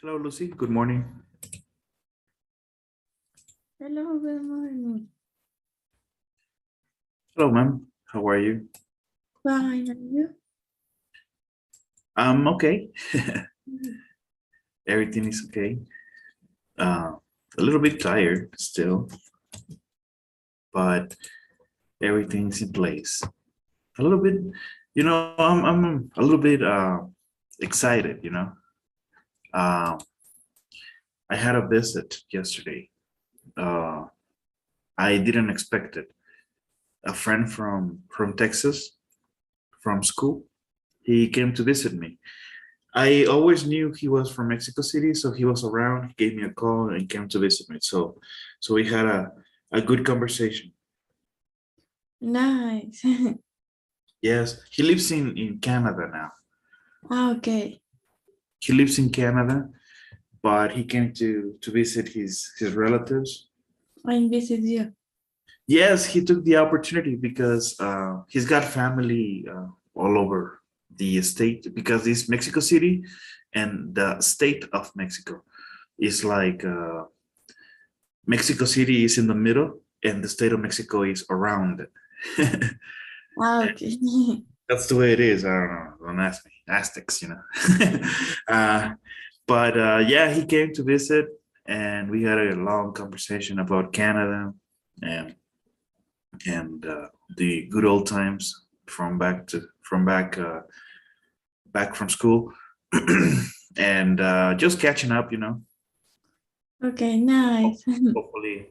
Hello, Lucy. Good morning. Hello, good morning. Hello, ma'am. How are you? Fine, and you? I'm okay. Everything is okay. Uh, a little bit tired still, but everything's in place. A little bit, I'm a little bit excited, Uh, I had a visit yesterday. Uh, I didn't expect it. A friend from Texas, from school, he came to visit me. I always knew he was from Mexico City, so he was around. He gave me a call and came to visit me. So we had a good conversation. Nice. Yes, he lives in Canada now. Okay. He lives in Canada, but he came to visit his relatives. I visit you. Yes, he took the opportunity because he's got family all over the state because it's Mexico City and the state of Mexico is like Mexico City is in the middle and the state of Mexico is around it. Okay. That's the way it is. I don't know. Don't ask me. Aztecs, uh, but yeah, he came to visit and we had a long conversation about Canada and and the good old times from back from school and just catching up. Okay, nice. Hopefully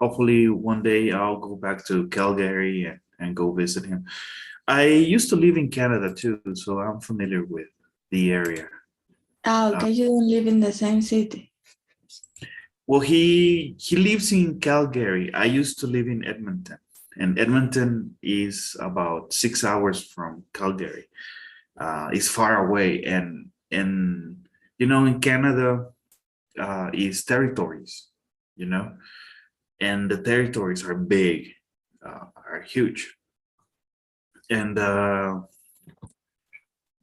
hopefully one day I'll go back to Calgary and go visit him. I used to live in Canada too, so I'm familiar with the area. Uh, Okay, you don't live in the same city. well, he lives in Calgary. I used to live in Edmonton, and Edmonton is about 6 hours from Calgary. It's far away, and in Canada is territories, you know, and the territories are big, are huge, and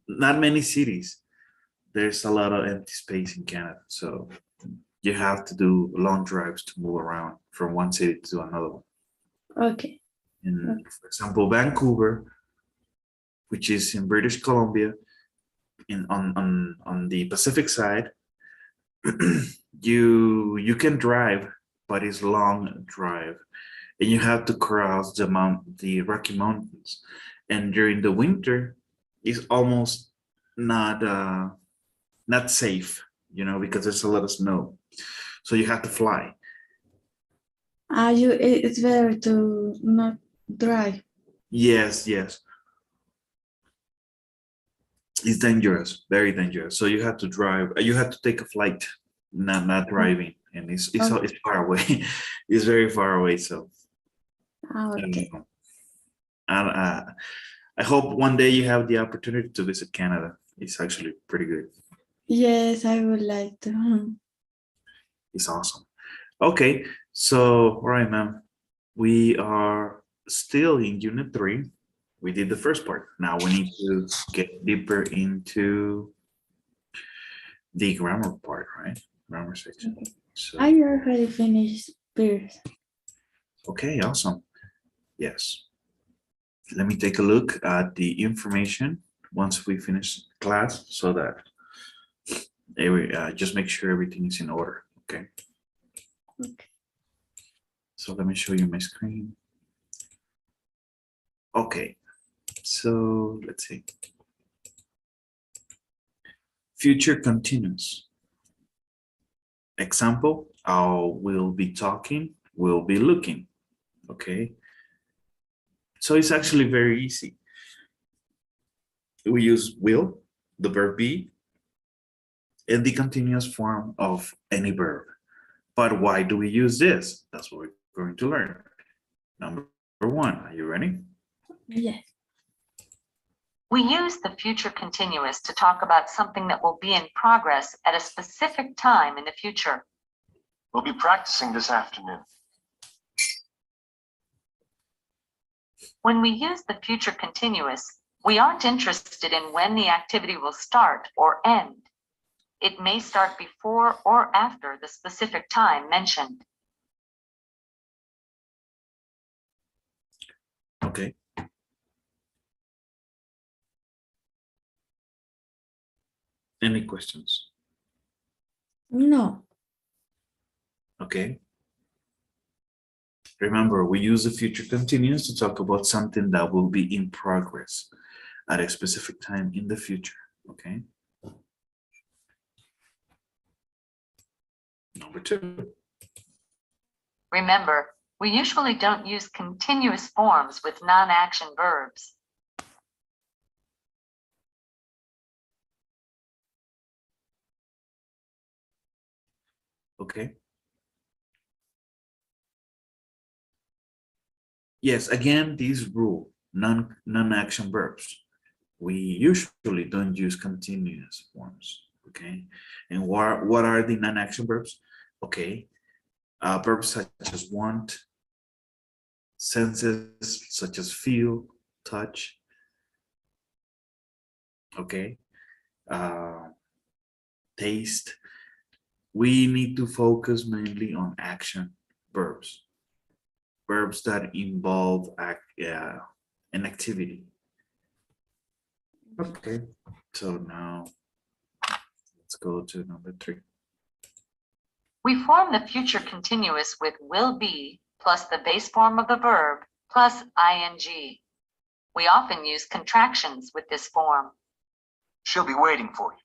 not many cities. There's a lot of empty space in Canada, so you have to do long drives to move around from one city to another one. Okay. In, for example, Vancouver, which is in British Columbia, on the Pacific side, you can drive, but it's long drive, and you have to cross the Rocky Mountains, and during the winter, it's almost not not safe, because there's a lot of snow, so you have to fly. It's better to not drive. Yes, yes, it's dangerous, very dangerous. So you have to drive. You have to take a flight, not driving, and Okay. it's far away. It's very far away. So I don't Okay. know. I hope one day you have the opportunity to visit Canada. It's actually pretty good. Yes, I would like to. It's awesome. Okay, so all right, ma'am. We are still in Unit 3. We did the first part. Now we need to get deeper into the grammar part, right? Grammar section. So, I already finished Pierce. okay, awesome. Yes. Let me take a look at the information once we finish class so that just make sure everything is in order. Okay. Okay. So let me show you my screen. Okay. So let's see. Future continuous. Example, I will be talking, will be looking. Okay. So it's actually very easy. We use will, the verb be, and the continuous form of any verb. But why do we use this? That's what we're going to learn. Number one, are you ready? Yes. We use the future continuous to talk about something that will be in progress at a specific time in the future. We'll be practicing this afternoon. When we use the future continuous, we aren't interested in when the activity will start or end. It may start before or after the specific time mentioned. Okay. Any questions? No. Okay. Remember, we use the future continuous to talk about something that will be in progress at a specific time in the future. Okay. Number 2. Remember, we usually don't use continuous forms with non-action verbs. Okay. Yes, again, these rule non-action verbs. We usually don't use continuous forms. Okay. And what are the non-action verbs? Okay. Verbs such as want, senses such as feel, touch. Okay. Taste. We need to focus mainly on action verbs. Verbs that involve an activity. Okay, so now let's go to number 3. We form the future continuous with will be plus the base form of the verb plus ing. We often use contractions with this form. She'll be waiting for you.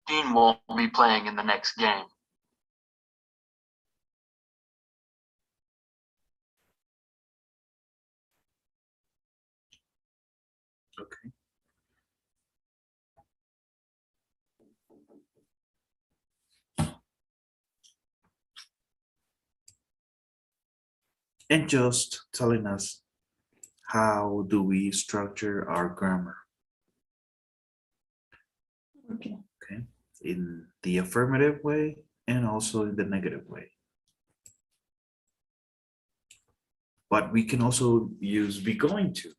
Dean won't be playing in the next game. Okay. And just telling us how do we structure our grammar, Okay. okay? In the affirmative way and also in the negative way. But we can also use be going to.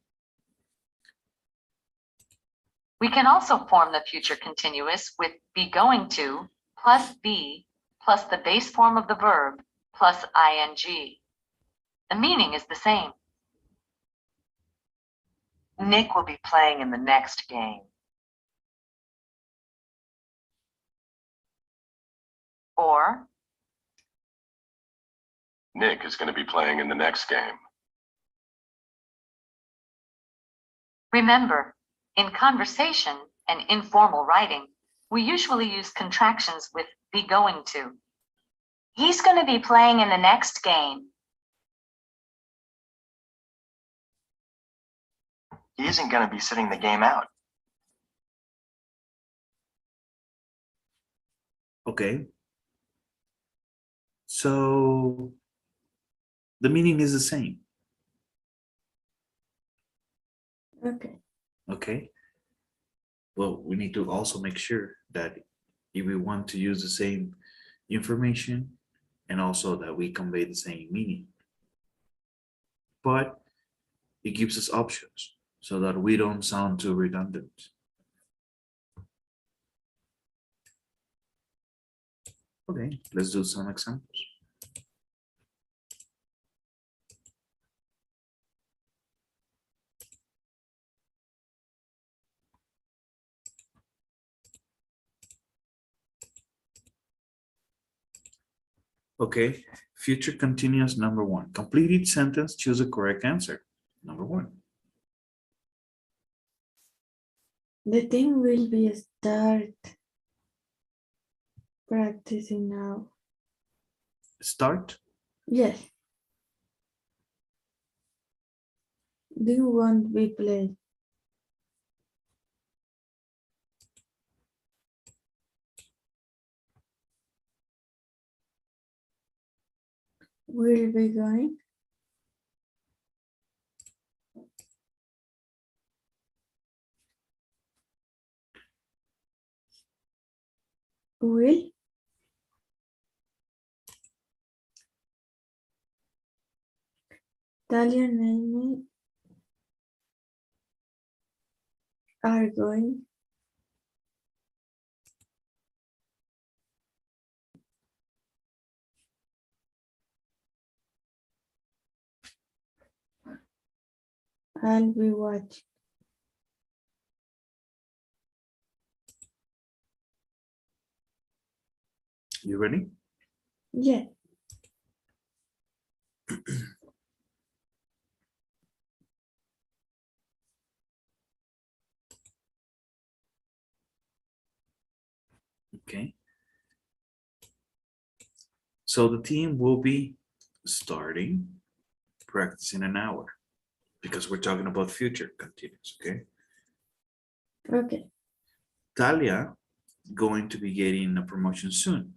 We can also form the future continuous with be going to plus be plus the base form of the verb plus ing. The meaning is the same. Nick will be playing in the next game. Or Nick is going to be playing in the next game. remember, in conversation and informal writing, we usually use contractions with be going to. He's going to be playing in the next game. He isn't going to be sitting the game out. Okay. So the meaning is the same. Okay. Okay. Well, we need to also make sure that if we want to use the same information and also that we convey the same meaning. But it gives us options so that we don't sound too redundant. Okay, let's do some examples. Okay, future continuous number 1. Complete each sentence, choose a correct answer. Number 1. The thing will be start practicing now. Start. Yes. They won't be played. Will be going. Will. Talia and Amy are going I'll be watching. You ready? Yeah. Okay. So the team will be starting practice in an hour because we're talking about future continuous, okay? Okay. Talia going to be getting a promotion soon.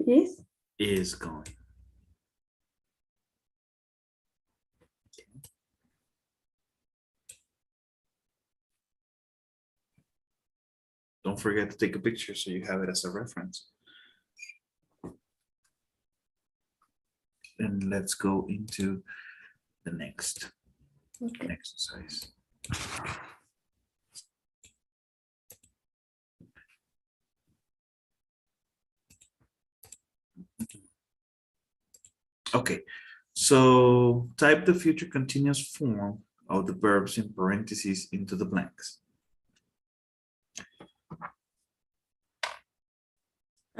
Yes. Is going. Don't forget to take a picture so you have it as a reference. And let's go into the next Okay. exercise. Okay, so type the future continuous form of the verbs in parentheses into the blanks.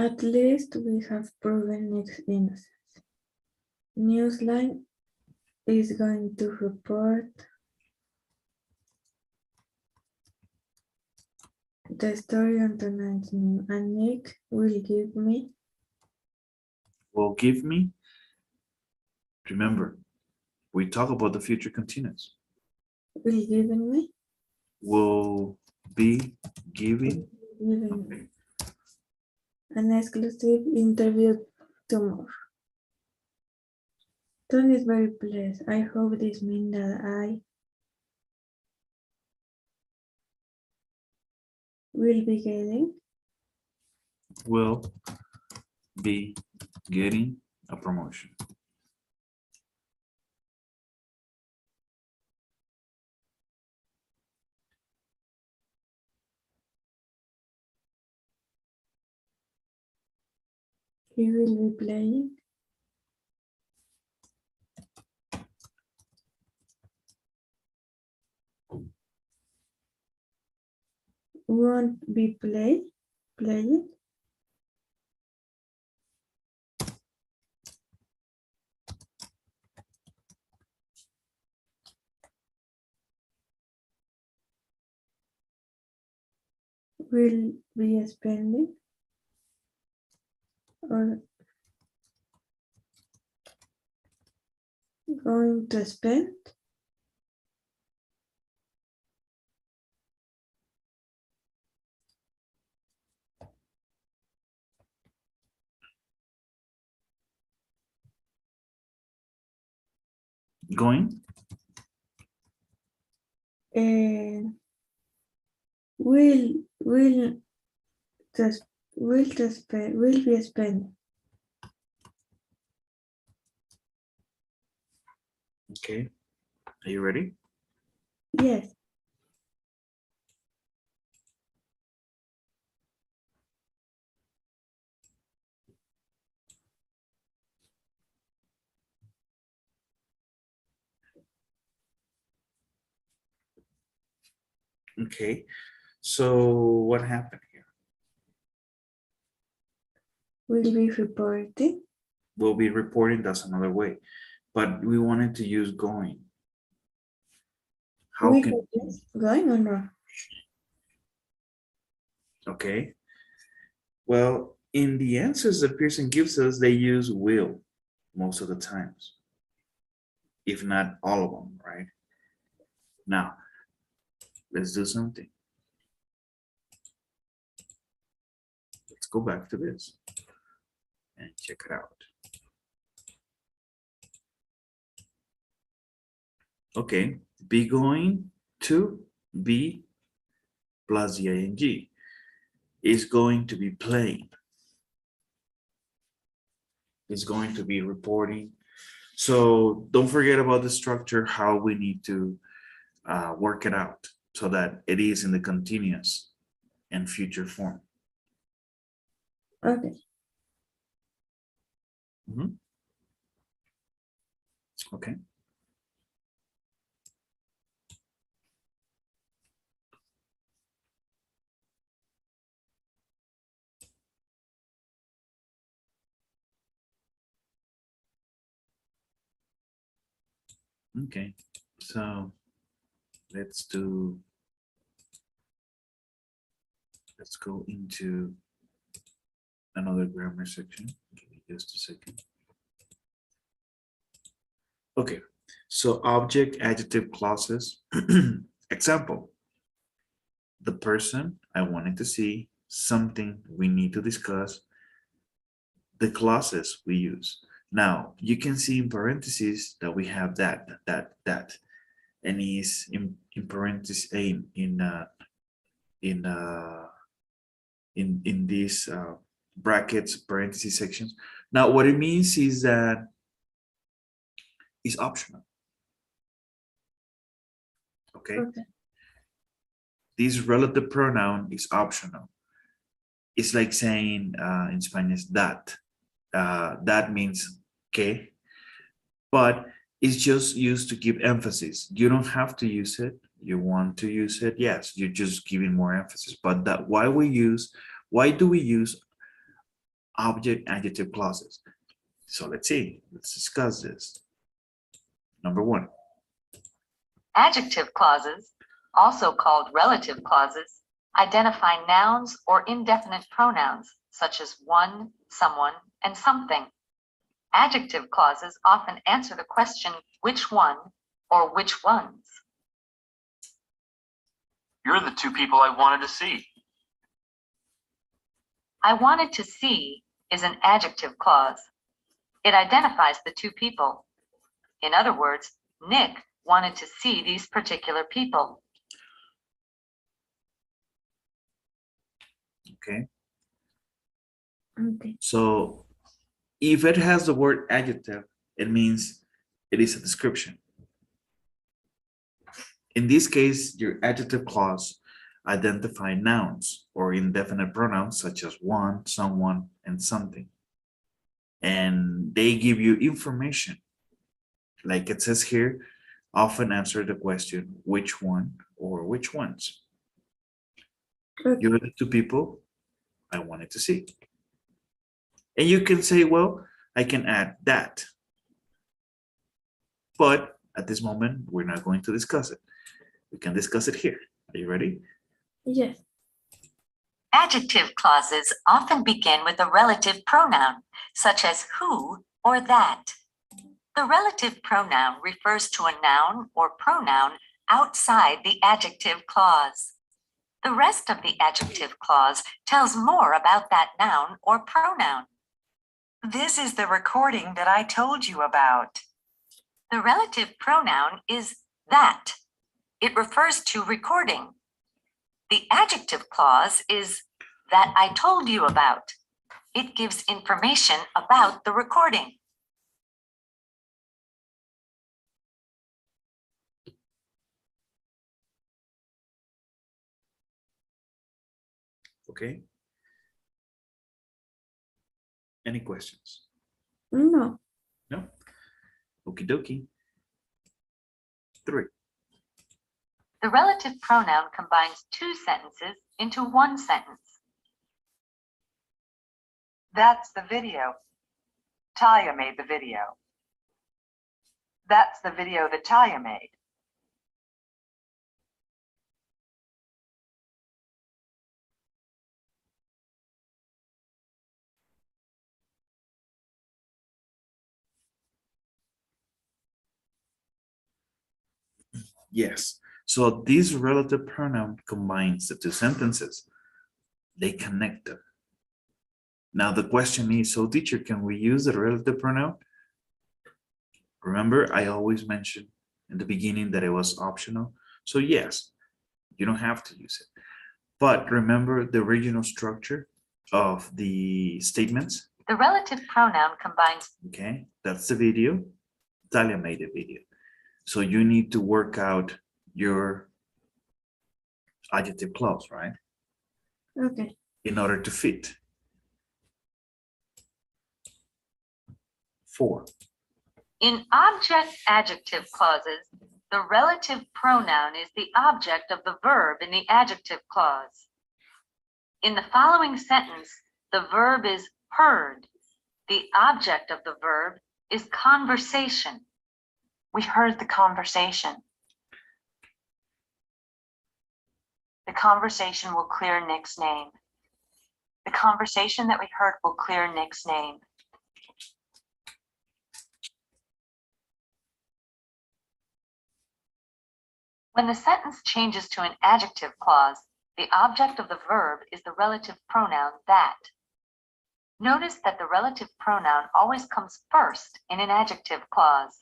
At least we have proven its innocence. Newsline is going to report the story on tonight's news, and Nick will give me. Will give me. Remember, we talk about the future continuous. Will giving me. Will be giving. Giving me an exclusive interview tomorrow. Tony is very pleased. I hope this means that I will be getting Will be getting a promotion. he will be playing won't be playing will be spending or going to spend Going. will just will be spending. Okay. Are you ready? Yes. Okay. So what happened here? Will be reporting. We'll be reporting, that's another way, but we wanted to use going. How We can, could use going or not? okay. Well, in the answers that Pearson gives us, they use will most of the times, if not all of them, right? Now, let's do something. Let's go back to this and check it out. Okay, be going to be plus the ing is going to be playing. Is going to be reporting. So don't forget about the structure, how we need to work it out so that it is in the continuous and future form. Okay. Mhm. Okay. Okay, so let's go into another grammar section. Give me just a second. Okay, so object, adjective, clauses. Example, the person I wanted to see, something we need to discuss, the clauses we use. Now, you can see in parentheses that we have that, and is in parentheses, in these brackets, parentheses sections. Now, what it means is that it's optional. Okay. Okay. This relative pronoun is optional. It's like saying in Spanish that. That means que, but it's just used to give emphasis. You don't have to use it. You want to use it, yes, you're just giving more emphasis. But that why do we use object adjective clauses? So let's see, let's discuss this. Number one. Adjective clauses, also called relative clauses, identify nouns or indefinite pronouns such as one, someone, and something. Adjective clauses often answer the question which one or which ones. You're the two people I wanted to see. I wanted to see is an adjective clause. It identifies the two people. In other words, Nick wanted to see these particular people. Okay. Okay. So if it has the word adjective, it means it is a description. In this case, your adjective clause identify nouns or indefinite pronouns such as one, someone, and something. And they give you information. Like it says here, often answer the question, which one or which ones. Okay. You're the two people I wanted to see. And you can say, well, I can add that. But at this moment, we're not going to discuss it. We can discuss it here. Are you ready? Yes. Adjective clauses often begin with a relative pronoun, such as who or that. The relative pronoun refers to a noun or pronoun outside the adjective clause. The rest of the adjective clause tells more about that noun or pronoun. This is the recording that I told you about. The relative pronoun is that. It refers to recording. The adjective clause is that I told you about. It gives information about the recording. Okay. Any questions? No. No? Okie dokie. 3. The relative pronoun combines two sentences into one sentence. That's the video. Talia made the video. That's the video that Talia made. Yes. So this relative pronoun combines the two sentences. They connect them. Now the question is, so teacher, can we use the relative pronoun? Remember, I always mentioned in the beginning that it was optional. So yes, you don't have to use it. But remember the original structure of the statements? The relative pronoun combines Okay, that's the video. Talia made a video. So you need to work out your adjective clause, right? Okay. In order to fit. 4. In object-adjective clauses, the relative pronoun is the object of the verb in the adjective clause. In the following sentence, the verb is heard. The object of the verb is conversation. We heard the conversation. The conversation will clear Nick's name. The conversation that we heard will clear Nick's name. When the sentence changes to an adjective clause, the object of the verb is the relative pronoun that. Notice that the relative pronoun always comes first in an adjective clause.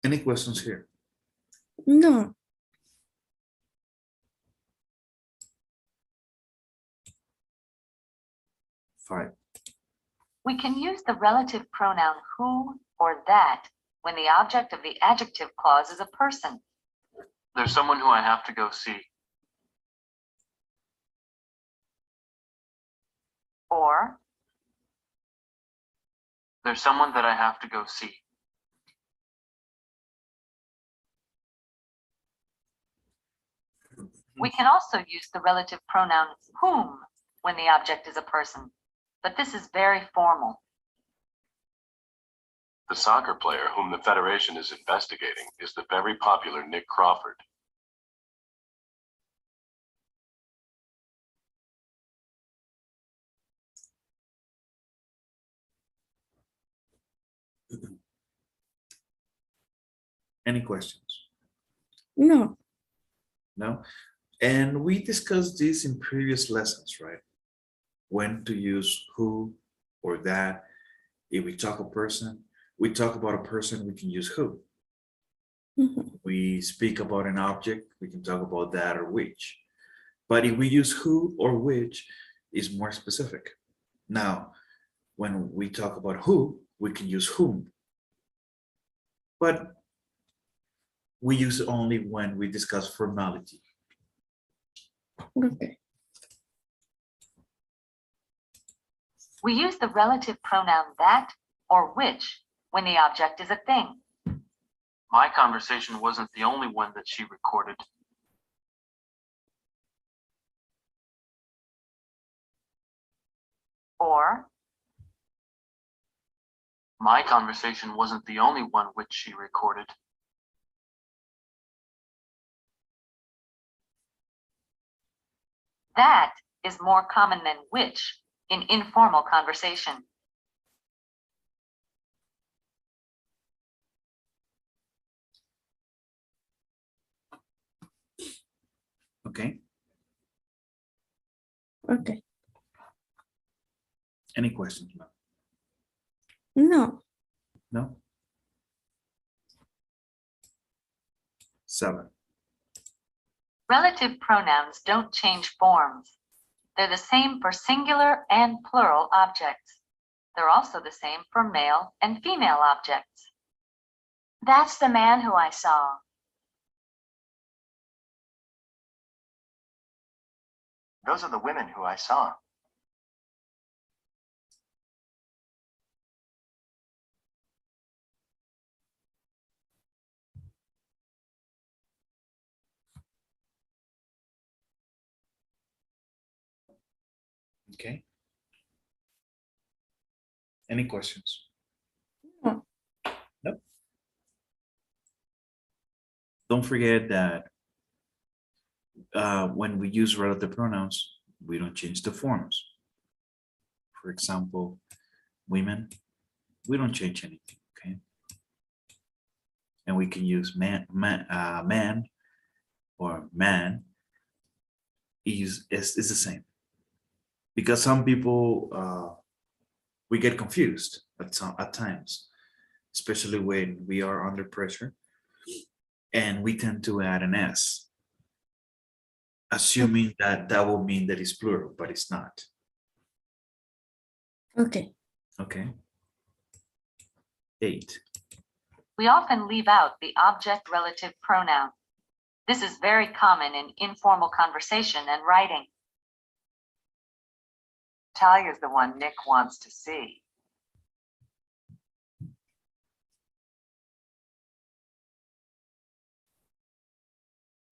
Any questions here? No. 5. We can use the relative pronoun who or that when the object of the adjective clause is a person. There's someone who I have to go see. Or, There's someone that I have to go see. we can also use the relative pronoun whom when the object is a person, but this is very formal. The soccer player whom the Federation is investigating is the very popular Nick Crawford. Any questions? No. No? And we discussed this in previous lessons, right? When to use who or that. If we talk about a person, we can use who. Mhm. We speak about an object, we can talk about that or which. But if we use who or which, is more specific. Now, when we talk about who, we can use whom. But we use it only when we discuss formality. Okay. We use the relative pronoun that or which when the object is a thing. My conversation wasn't the only one that she recorded. Or, My conversation wasn't the only one which she recorded. that is more common than which in informal conversation. Okay. Okay. Any questions? No. No? 7. Relative pronouns don't change forms. They're the same for singular and plural objects. They're also the same for male and female objects. That's the man who I saw. Those are the women who I saw. Okay. Any questions? No. Nope. Don't forget that when we use relative pronouns, we don't change the forms. For example, women, we don't change anything, okay? And we can use man or man is the same. Because some people, we get confused at times, especially when we are under pressure, and we tend to add an S assuming that that will mean that it's plural, but it's not. Okay. Okay. 8. We often leave out the object relative pronoun. This is very common in informal conversation and writing. Talia's the one Nick wants to see.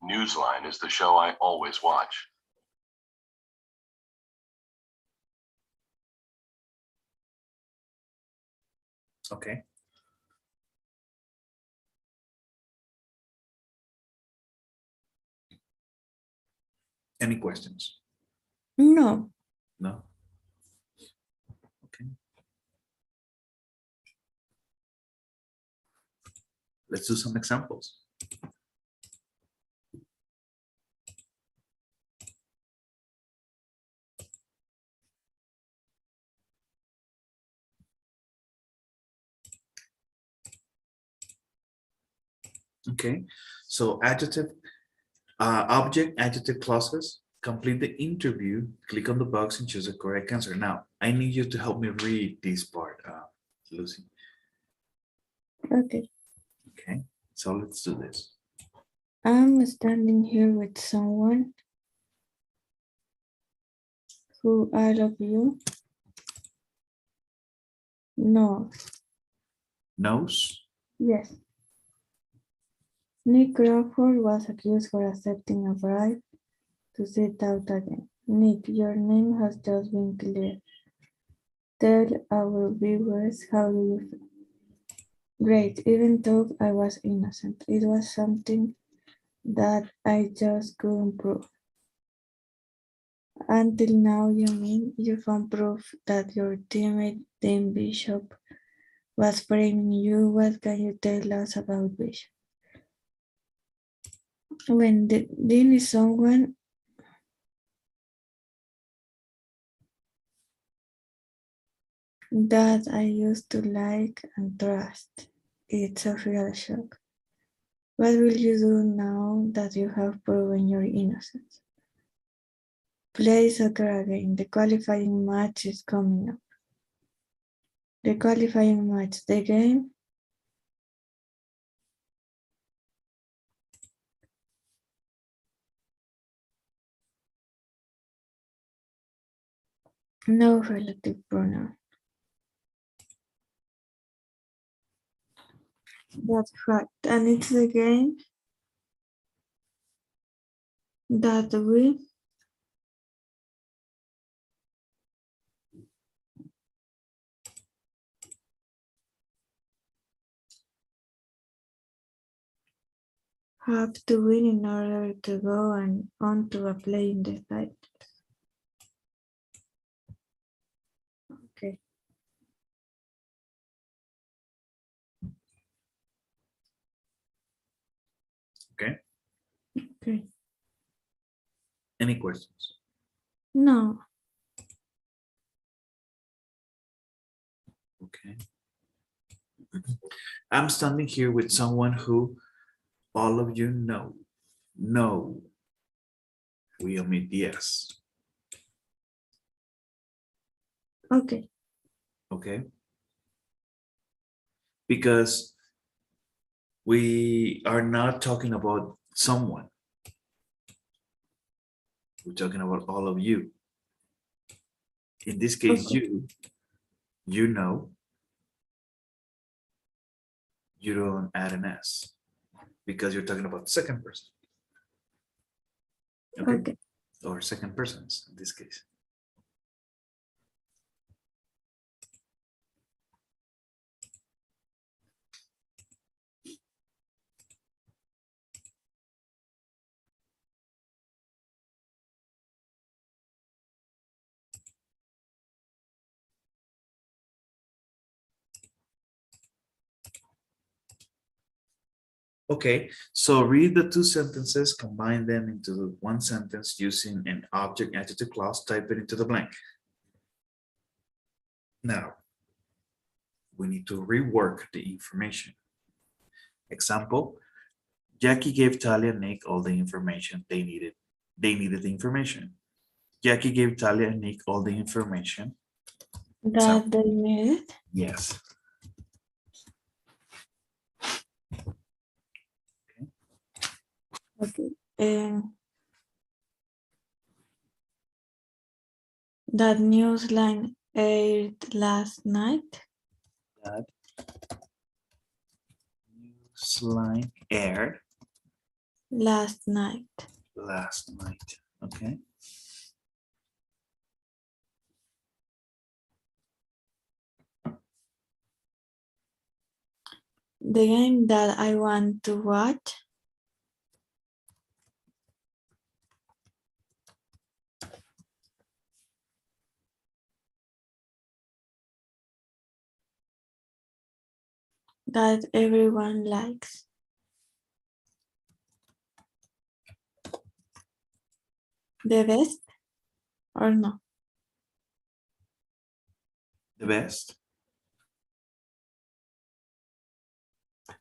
Newsline is the show I always watch. Okay. Any questions? No. No? Okay. Let's do some examples. Okay, so object, adjective clauses, complete the interview, click on the box and choose the correct answer. Now, I need you to help me read this part, Lucy. Okay. Okay, so let's do this. I'm standing here with someone who I love you. No. Nose, Yes. Nick Crawford was accused for accepting a bribe to sit out again. Nick, your name has just been cleared. Tell our viewers how do you feel? Great, even though I was innocent. It was something that I just couldn't prove. Until now, you mean you found proof that your teammate Dean Bishop was framing you? What can you tell us about Bishop? When Dean is someone that I used to like and trust, it's a real shock. What will you do now that you have proven your innocence? Play soccer again. The qualifying match is coming up. The qualifying match, the game. No relative pronoun. That's fact. And it's the game that we have to win in order to go and on to a play in the fight. Okay. okay? Okay. Any questions? No. Okay. I'm standing here with someone who all of you know. No. We omit the S. Okay. Okay. Because we are not talking about someone. We're talking about all of you. In this case, Okay. you know, you don't add an S because you're talking about second person. Okay. Okay. Or second persons in this case. Okay, so read the two sentences, combine them into one sentence using an object adjective clause, type it into the blank. Now, we need to rework the information. Example, Jackie gave Talia and Nick all the information they needed They needed the information. Jackie gave Talia and Nick all the information. That they need it. Yes. Okay. That news line aired last night. That news line aired Last night. last night. Okay. The game that I want to watch. That everyone likes. The best or no? The best.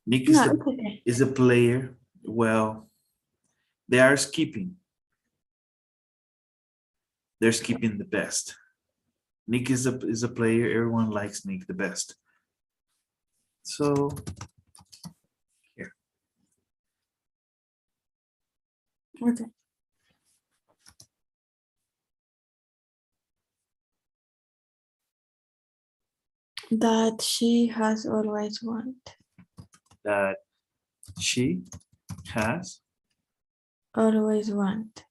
Nick is, No, the, it's okay. is a player. Well, they are skipping. They're skipping the best. Nick is a player. Everyone likes Nick the best. So here. Okay. That she has always wanted. That she has Always want.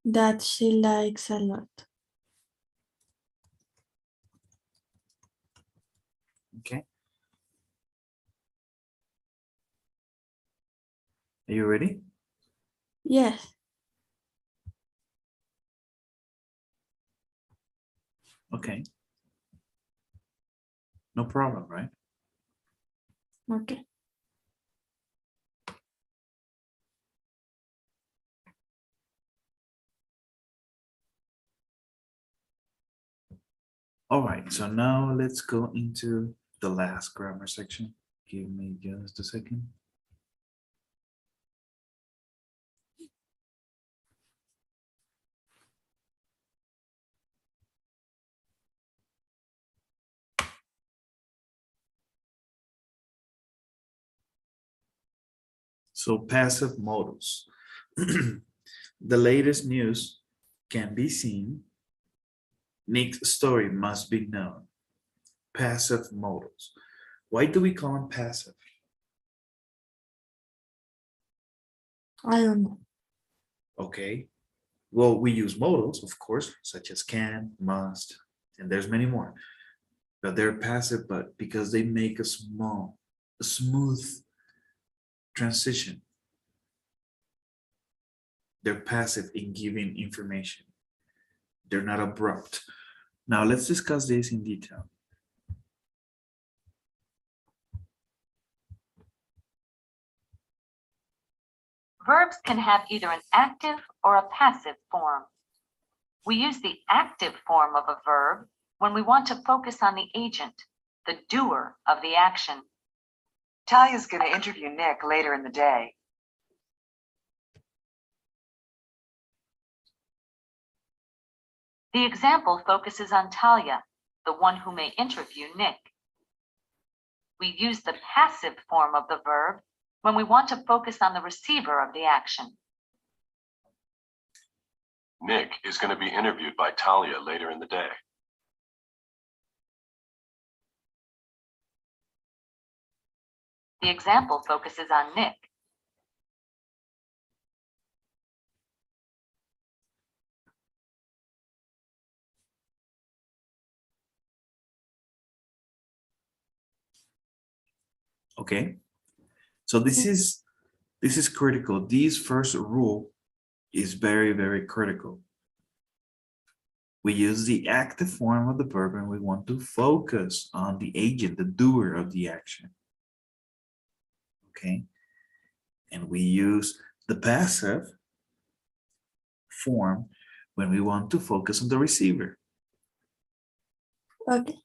That she likes a lot. okay. Are you ready? Yes. Okay. No problem, right? Okay. All right, so now let's go into the last grammar section. Give me just a second. So passive modals. The latest news can be seen. Nick's story must be known. Passive modals. Why do we call them passive? I don't know. Okay. Well, we use modals, of course, such as can, must, and there's many more. But they're passive, but because they make a smooth transition. They're passive in giving information. They're not abrupt. Now let's discuss this in detail. Verbs can have either an active or a passive form. We use the active form of a verb when we want to focus on the agent, the doer of the action. Talia's going to interview Nick later in the day. The example focuses on Talia, the one who may interview Nick. We use the passive form of the verb when we want to focus on the receiver of the action. Nick is going to be interviewed by Talia later in the day. The example focuses on Nick. Okay. So this is critical. This first rule is very, very critical. We use the active form of the verb and we want to focus on the agent, the doer of the action. Okay. And we use the passive form when we want to focus on the receiver. Okay.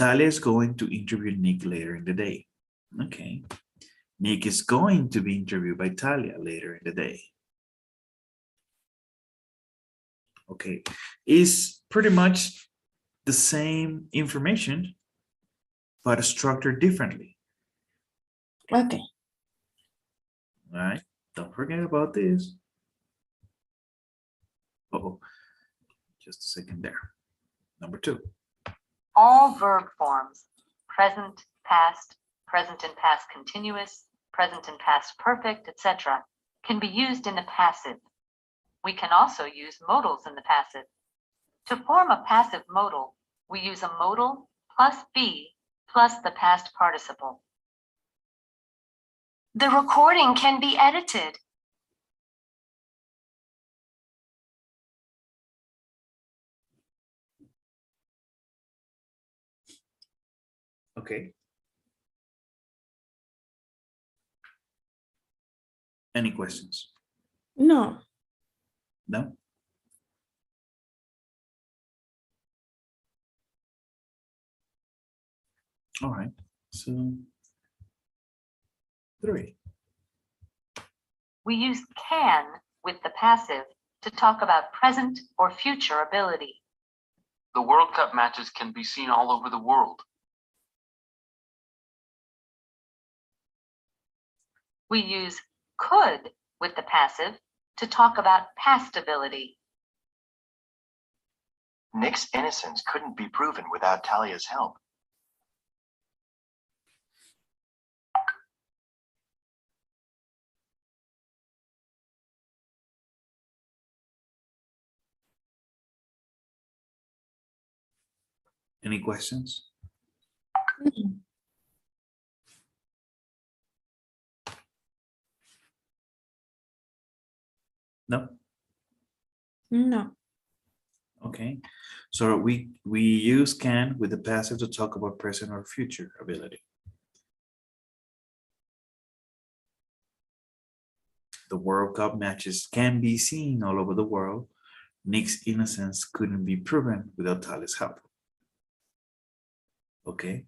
Talia is going to interview Nick later in the day. Okay. Nick is going to be interviewed by Talia later in the day. Okay. Is pretty much the same information, but structured differently. Okay. All right. Don't forget about this. Uh-oh. Just a second there. Number 2. All verb forms, present, past, present and past continuous, present and past perfect, etc., can be used in the passive. We can also use modals in the passive. To form a passive modal, we use a modal plus be plus the past participle. The recording can be edited. Okay. Any questions? No. No? All right. So 3. We use can with the passive to talk about present or future ability. The World Cup matches can be seen all over the world. We use could with the passive to talk about past ability. Nick's innocence couldn't be proven without Talia's help. Any questions? No? No. Okay. So we use can with the passive to talk about present or future ability. The World Cup matches can be seen all over the world. Nick's innocence couldn't be proven without Talia's help. Okay.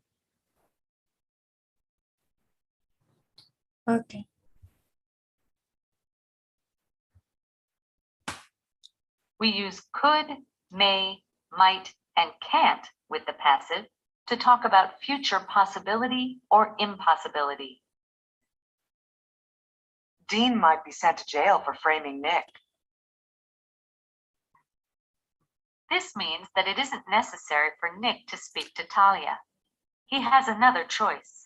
Okay. We use could, may, might, and can't with the passive to talk about future possibility or impossibility. Dean might be sent to jail for framing Nick. This means that it isn't necessary for Nick to speak to Talia. He has another choice.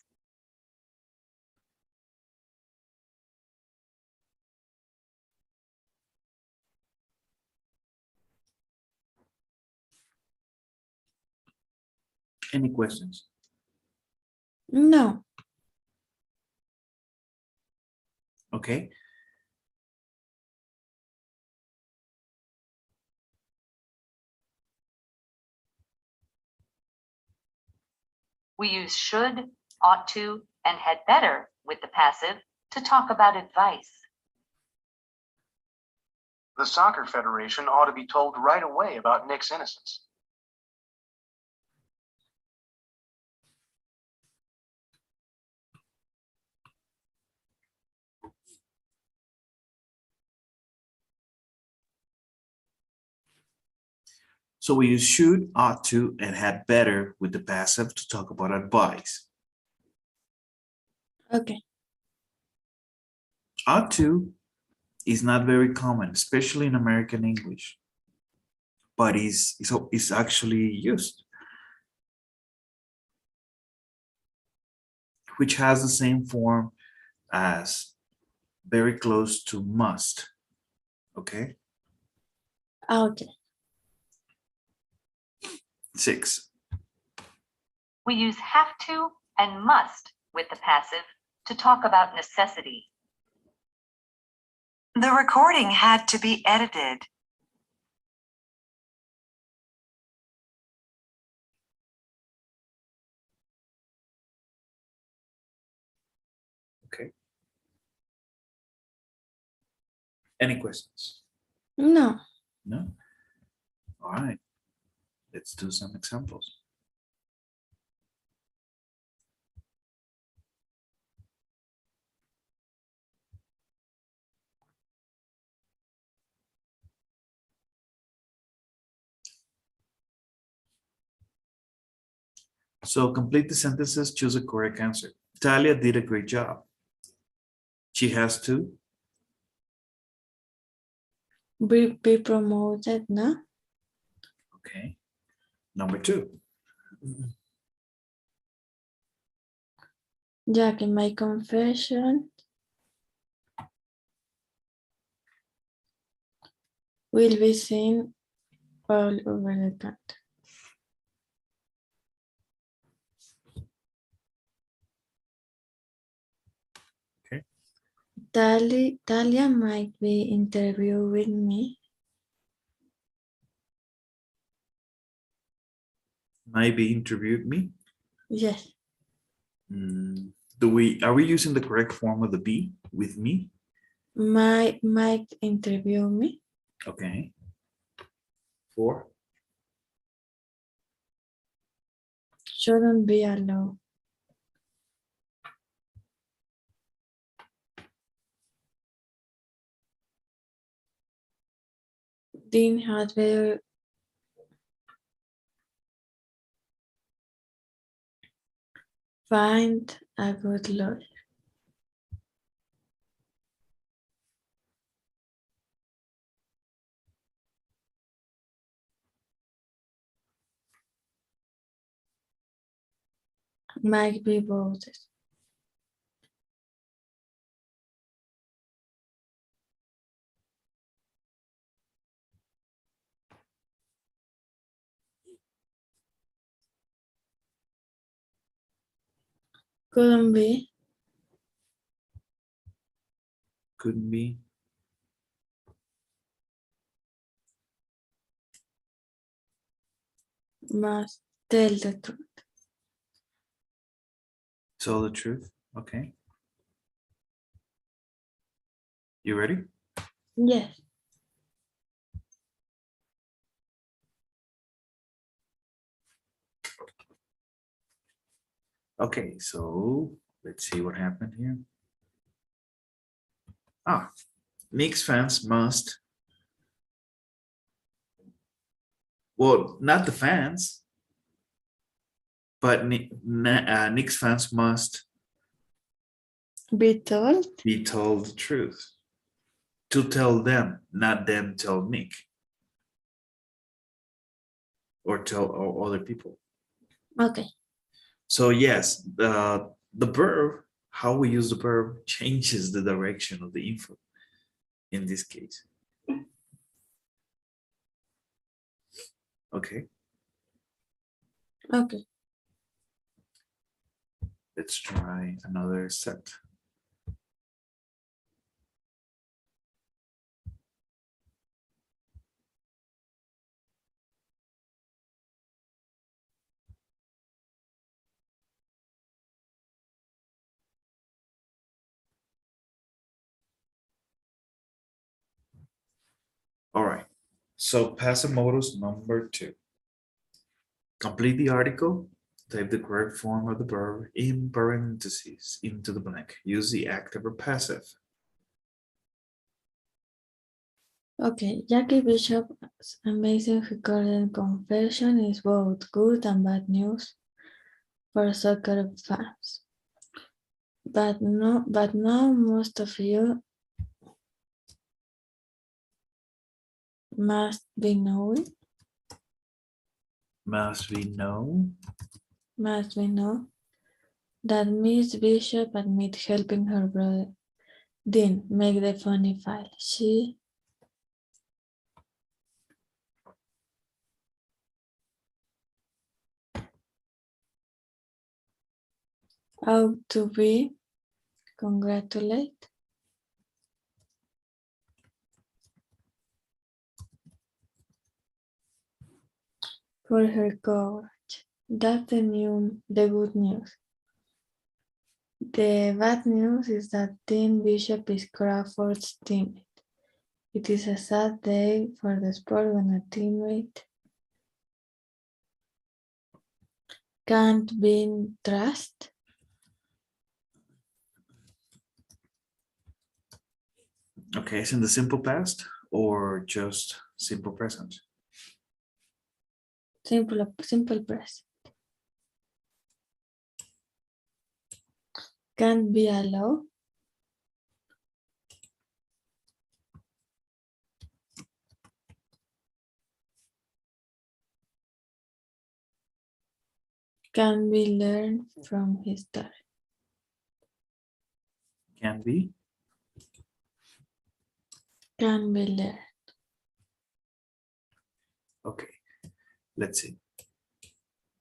Any questions? No. Okay. We use should, ought to, and had better with the passive to talk about advice. The Soccer Federation ought to be told right away about Nick's innocence. So we use should, ought to, and had better with the passive to talk about advice. Okay. Ought to is not very common, especially in American English, but is actually used, which has the same form as very close to must. Okay. Okay. 6. We use have to and must with the passive to talk about necessity. The recording had to be edited. Okay. Any questions? No. No? All right. Let's do some examples. So complete the sentences, choose a correct answer. Talia did a great job. She has to Be promoted, no? okay. Number 2. Jack, in my confession will be seen all over the country. Okay. Talia might be interviewed with me. Maybe interviewed me. Yes, Are we using the correct form of the be with me? might interview me. Okay. 4. Shouldn't be allowed. Dean had better find a good lawyer. Might be voted. Couldn't be. Couldn't be. Must tell the truth. Tell the truth. Okay. You ready? Yes. Okay, so let's see what happened here. Knicks fans must. Well, not the fans, but Knicks fans must Be told. be told the truth. To tell them, not them tell Nick. Or tell other people. Okay. So yes, the verb, how we use the verb changes the direction of the info in this case. Okay, Okay. let's try another set. All right, so passive modus number 2. Complete the article, type the correct form of the verb in parentheses into the blank. Use the active or passive. Okay. Jackie Bishop's amazing recorded confession is both good and bad news for soccer fans. But now most of you must be know that Miss Bishop admit helping her brother Dean make the funny file. She ought to be congratulated for her courage. That's the good news. The bad news is that Dean Bishop is Crawford's teammate. It is a sad day for the sport when a teammate can't be trusted. Okay, it's in the simple past or just simple present? Simple present. Can be allowed. Can be learned from history. Can be. Can be learned. Okay, let's see.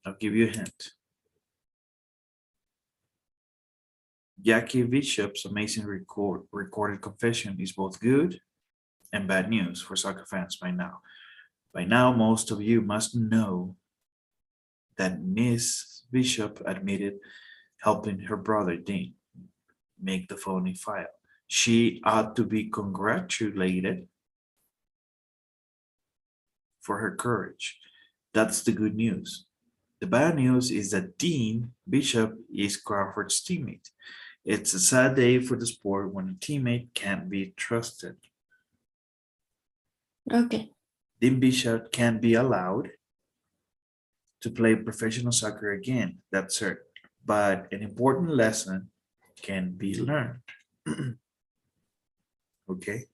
I'll give you a hint. Jackie Bishop's amazing recorded confession is both good and bad news for soccer fans by now. By now, most of you must know that Miss Bishop admitted helping her brother Dean make the phony file. She ought to be congratulated for her courage. That's the good news. The bad news is that Dean Bishop is Crawford's teammate. It's a sad day for the sport when a teammate can't be trusted. Okay. Dean Bishop can't be allowed to play professional soccer again, that's certain. But an important lesson can be learned. Okay.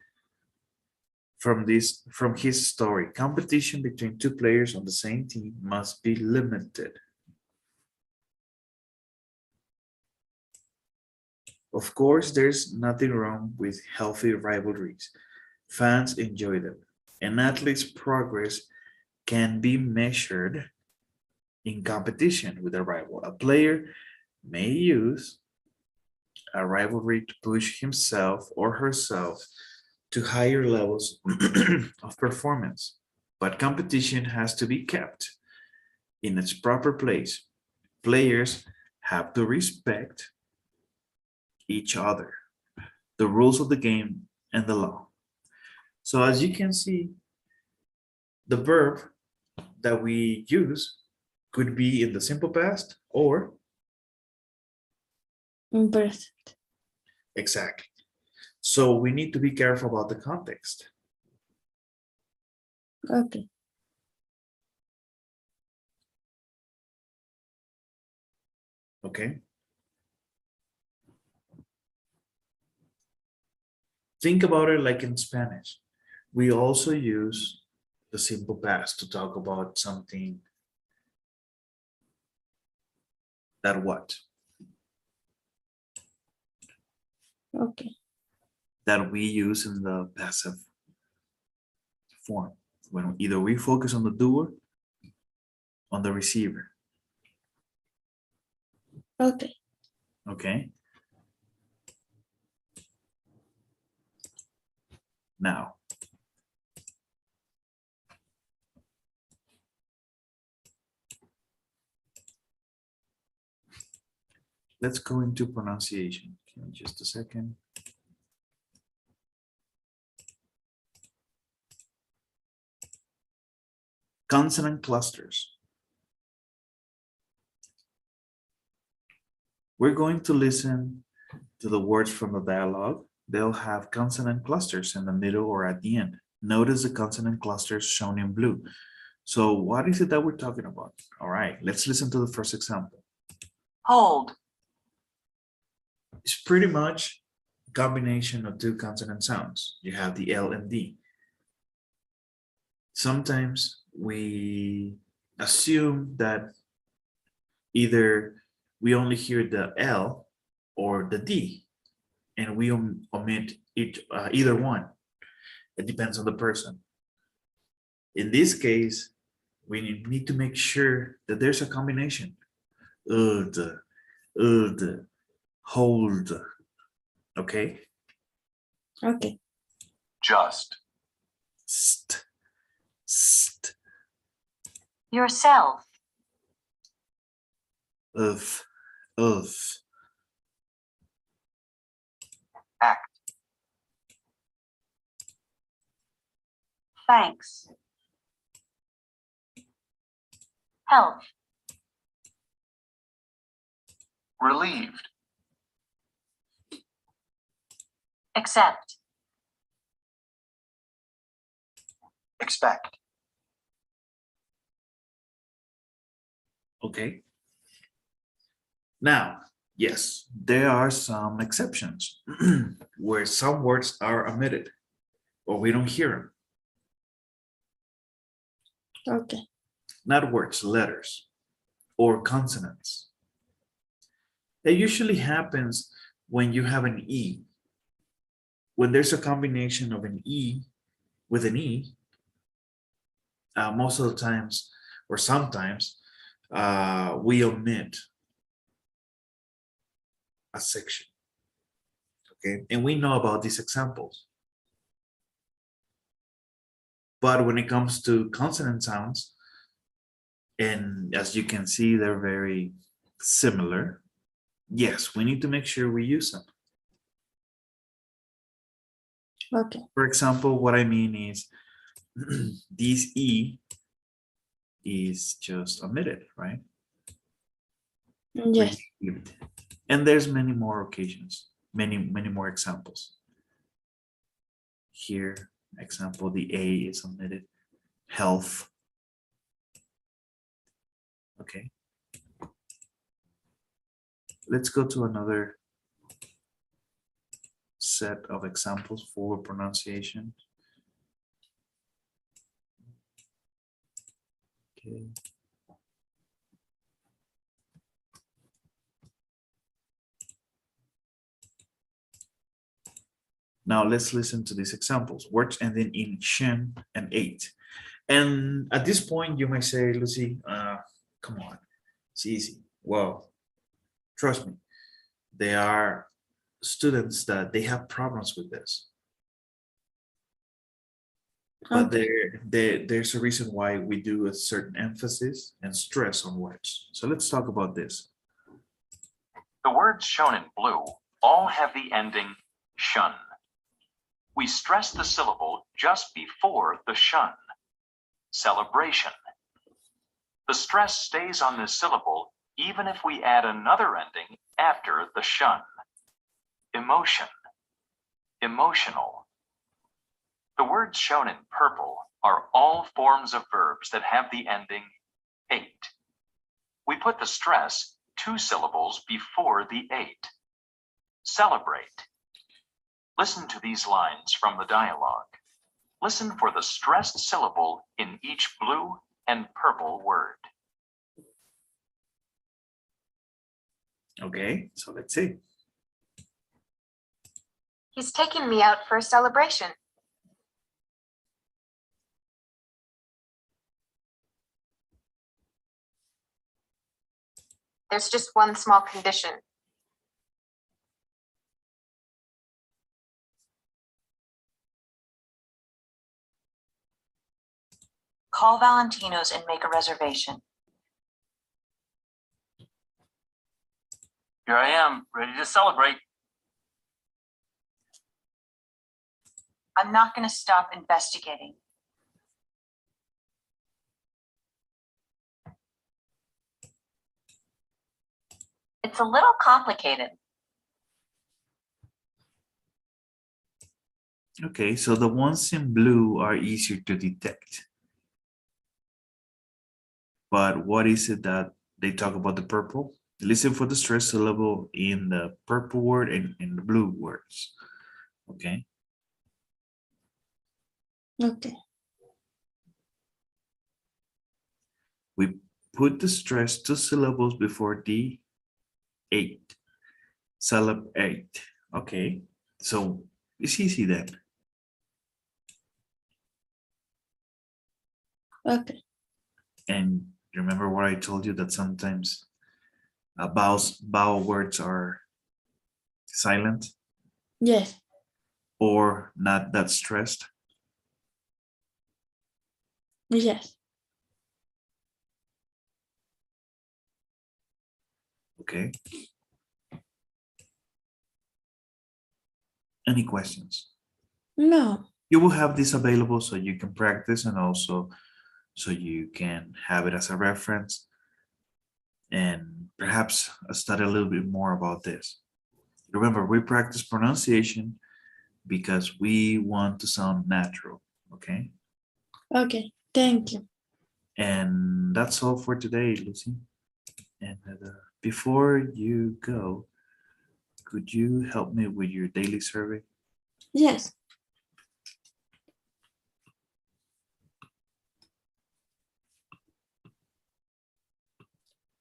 From his story, competition between two players on the same team must be limited. Of course, there's nothing wrong with healthy rivalries. Fans enjoy them. An athlete's progress can be measured in competition with a rival. A player may use a rivalry to push himself or herself to higher levels of performance, but competition has to be kept in its proper place. Players have to respect each other, the rules of the game, and the law. So as you can see, the verb that we use could be in the simple past or In present. exactly. So we need to be careful about the context. Okay. Okay. Think about it like in Spanish. We also use the simple past to talk about something that what? Okay. That we use in the passive form. When either we focus on the doer, on the receiver. Okay. Okay. Now, let's go into pronunciation. Give me just a second. Consonant clusters. We're going to listen to the words from the dialogue. They'll have consonant clusters in the middle or at the end. Notice the consonant clusters shown in blue. So what is it that we're talking about? All right, let's listen to the first example. Hold. It's pretty much a combination of two consonant sounds. You have the L and D. Sometimes we assume that either we only hear the L or the D, and we omit either one. It depends on the person. In this case, we need to make sure that there's a combination. Hold. Okay? Okay. Just. St. Yourself. Of. Act. Thanks. Health. Relieved. Accept. Expect. Okay. Now, Yes, there are some exceptions where some words are omitted or we don't hear them. Okay. Not words, letters or consonants. That usually happens when you have an E. When there's a combination of an E with an E, most of the times or sometimes we omit a section. Okay, and we know about these examples. But when it comes to consonant sounds, and as you can see, they're very similar. Yes, we need to make sure we use them. Okay. For example, what I mean is this E is just omitted, right? Yes. Received. And there's many more occasions, many more examples. Here, example, the A is omitted. Health. Okay. Let's go to another set of examples for pronunciation. Okay. Now let's listen to these examples. Words ending in shin and ate. And at this point, you might say, Lucy, come on, it's easy. Well, trust me, there are students that they have problems with this. But there's a reason why we do a certain emphasis and stress on words. So let's talk about this. The words shown in blue all have the ending shun. We stress the syllable just before the shun. Celebration. The stress stays on this syllable even if we add another ending after the shun. Emotion. Emotional. The words shown in purple are all forms of verbs that have the ending ate. We put the stress 2 syllables before the ate. Celebrate. Listen to these lines from the dialogue. Listen for the stressed syllable in each blue and purple word. Okay, so let's see. He's taking me out for a celebration. There's just one small condition. Call Valentino's and make a reservation. Here I am, ready to celebrate. I'm not going to stop investigating. It's a little complicated. Okay, so the ones in blue are easier to detect. But what is it that they talk about the purple? Listen for the stress syllable in the purple word and in the blue words. Okay. Okay. We put the stress 2 syllables before the ate. Celebrate. Okay. So it's easy then. Okay. And remember what I told you, that sometimes vowel words are silent Yes. or not that stressed. Yes. Okay. Any questions? No. You will have this available so you can practice and also so you can have it as a reference and perhaps study a little bit more about this. Remember, we practice pronunciation because we want to sound natural, okay? Okay. Thank you. And that's all for today, Lucy. And before you go, could you help me with your daily survey? Yes.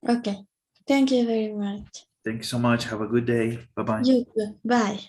Okay. Thank you very much. Thank you so much. Have a good day. Bye-bye. You too. Bye.